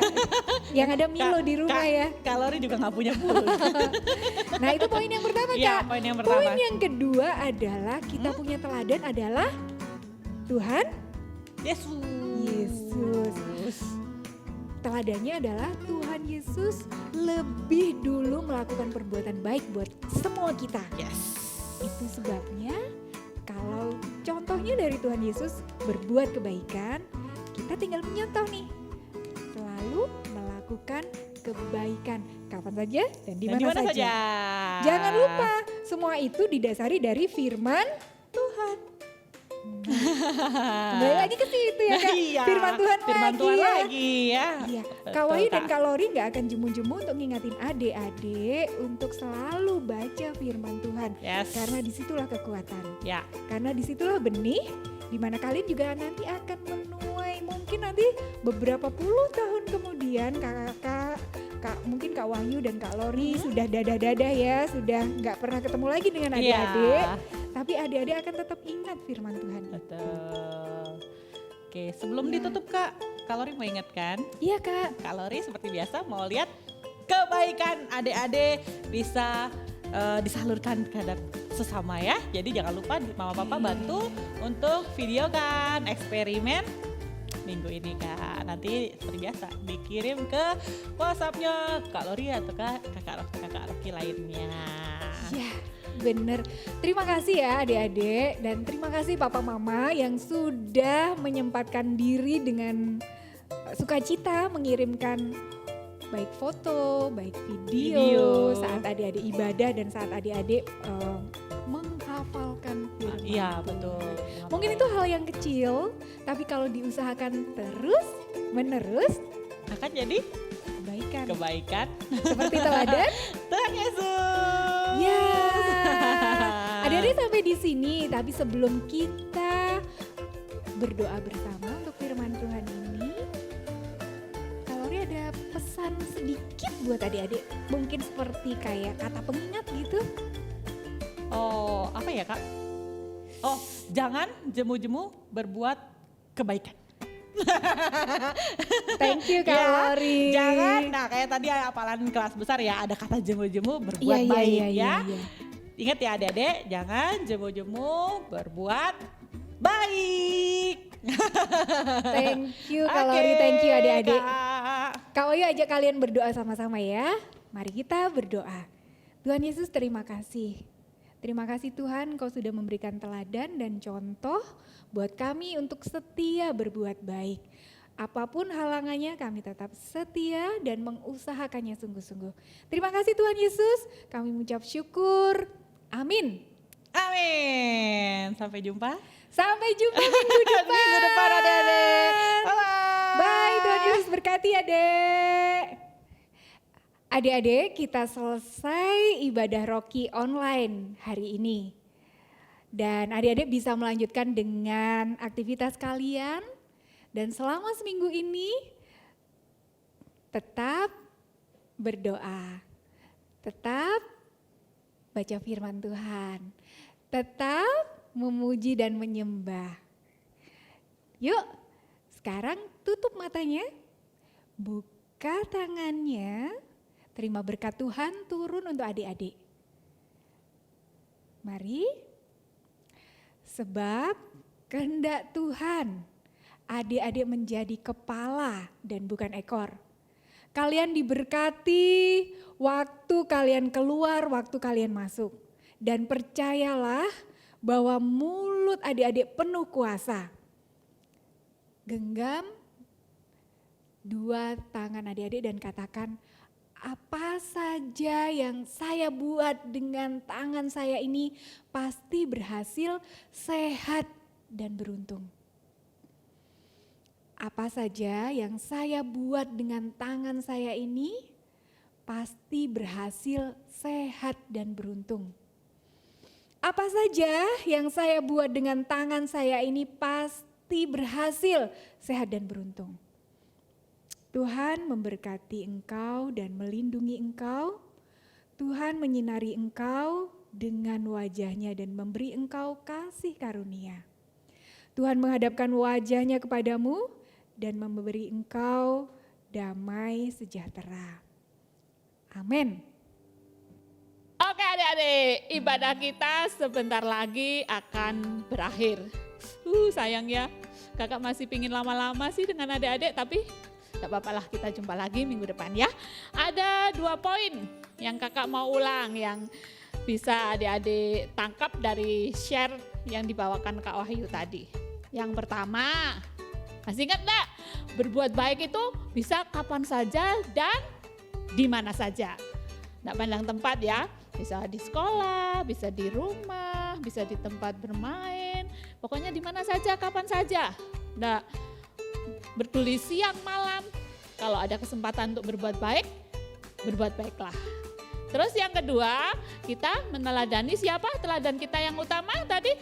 yang ada Milo di rumah Kak, ya. Kalori juga nggak punya bulu. Nah itu poin yang pertama Iya, Kak. poin yang pertama. Poin yang kedua adalah kita punya teladan adalah Tuhan Yesus. Teladannya adalah Tuhan Yesus lebih dulu melakukan perbuatan baik buat semua kita. Yes. Itu sebabnya kalau contohnya dari Tuhan Yesus berbuat kebaikan, kita tinggal menyontoh nih. Selalu melakukan kebaikan kapan saja dan di Dan mana saja. Jangan lupa, semua itu didasari dari firman Tuhan. Kembali lagi ke situ ya Kak, Iya, firman Tuhan Tuhan ya. lagi ya. Iya, Betul, Kak Wahyu dan Kak. Kak Lori gak akan jemu-jemu untuk ngingatin adik-adik untuk selalu baca firman Tuhan. Yes. Karena disitulah kekuatan, Ya. karena disitulah benih di mana kalian juga nanti akan menuai. Mungkin nanti beberapa puluh tahun kemudian mungkin Kak Wahyu dan Kak Lori sudah dadah-dadah ya, sudah gak pernah ketemu lagi dengan adik-adik. Iya. Tapi adik-adik akan tetap ingat firman Tuhan itu. Betul. Oke, sebelum Iya. ditutup Kak, Kalori mau ingatkan, Iya Kak. Kalori seperti biasa mau lihat kebaikan adik-adik bisa disalurkan terhadap sesama ya. Jadi jangan lupa Mama Papa bantu untuk videokan eksperimen minggu ini Kak. Nanti seperti biasa dikirim ke WhatsApp-nya Kak Lori atau kakak Rocky lainnya. Ya, bener. Terima kasih ya adik-adik dan terima kasih papa mama yang sudah menyempatkan diri dengan sukacita mengirimkan baik foto, baik video saat adik-adik ibadah dan saat adik-adik menghafalkan firman Iya Tuhan. betul. Mungkin itu hal yang kecil, tapi kalau diusahakan terus menerus akan jadi kebaikan. kebaikan Seperti teladan. Tuhan Yesus. Ya, adik-adik sampai di sini. Tapi sebelum kita berdoa bersama untuk firman Tuhan ini, Kalori ada pesan sedikit buat adik-adik. Mungkin seperti kayak kata pengingat gitu. Oh, apa ya Kak? Oh, jangan jemu-jemu berbuat kebaikan. Thank you Kak Ya, Lori. jangan, nah kayak tadi hafalan kelas besar ya, ada kata jemu-jemu berbuat Iya, baik iya, ya. iya. Ingat ya adik-adik, jangan jemu-jemu berbuat baik. Thank you Kak Oke, Lori, thank you adik-adik. Kak. Kak Wayu ajak kalian berdoa sama-sama ya. Mari kita berdoa. Tuhan Yesus terima kasih. Terima kasih Tuhan Kau sudah memberikan teladan dan contoh buat kami untuk setia berbuat baik. Apapun halangannya kami tetap setia dan mengusahakannya sungguh-sungguh. Terima kasih Tuhan Yesus, kami mengucap syukur. Amin. Amin. Sampai jumpa. Sampai jumpa minggu depan. Minggu depan adik-adik. Bye-bye. Bye, Tuhan Yesus berkati adek. Adik-adik, kita selesai ibadah Rocky online hari ini. Dan adik-adik bisa melanjutkan dengan aktivitas kalian. Dan selama seminggu ini tetap berdoa. Tetap baca firman Tuhan. Tetap memuji dan menyembah. Yuk, sekarang tutup matanya. Buka tangannya. Terima berkat Tuhan turun untuk adik-adik. Mari. Sebab kehendak Tuhan adik-adik menjadi kepala dan bukan ekor. Kalian diberkati waktu kalian keluar, waktu kalian masuk. Dan percayalah bahwa mulut adik-adik penuh kuasa. Genggam dua tangan adik-adik dan katakan, apa saja yang saya buat dengan tangan saya ini pasti berhasil, sehat dan beruntung. Apa saja yang saya buat dengan tangan saya ini pasti berhasil, sehat dan beruntung. Apa saja yang saya buat dengan tangan saya ini pasti berhasil, sehat dan beruntung. Tuhan memberkati engkau dan melindungi engkau. Tuhan menyinari engkau dengan wajahnya dan memberi engkau kasih karunia. Tuhan menghadapkan wajahnya kepadamu dan memberi engkau damai sejahtera. Amin. Oke adik-adik, ibadah kita sebentar lagi akan berakhir. Sayang ya, kakak masih pingin lama-lama sih dengan adik-adik, tapi gak apa-apa lah, kita jumpa lagi minggu depan ya. Ada 2 poin yang kakak mau ulang yang bisa adik-adik tangkap dari share yang dibawakan Kak Wahyu tadi. Yang pertama, masih ingat gak? Berbuat baik itu bisa kapan saja dan di mana saja. Gak pandang tempat ya, bisa di sekolah, bisa di rumah, bisa di tempat bermain. Pokoknya di mana saja, kapan saja. Nggak peduli siang malam, kalau ada kesempatan untuk berbuat baik, berbuat baiklah. Terus yang kedua, kita meneladani siapa? Teladan kita yang utama tadi,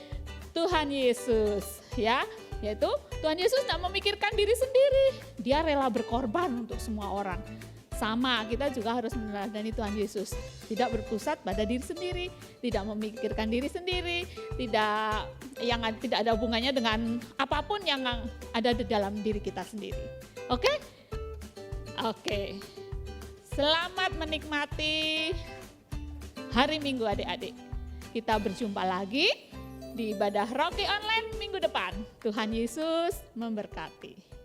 Tuhan Yesus ya. Yaitu Tuhan Yesus tidak memikirkan diri sendiri, dia rela berkorban untuk semua orang. Sama, kita juga harus meneladani Tuhan Yesus. Tidak berpusat pada diri sendiri, tidak memikirkan diri sendiri, tidak ada hubungannya dengan apapun yang ada di dalam diri kita sendiri. Oke? Oke. Selamat menikmati hari Minggu adik-adik. Kita berjumpa lagi di ibadah Rocky Online minggu depan. Tuhan Yesus memberkati.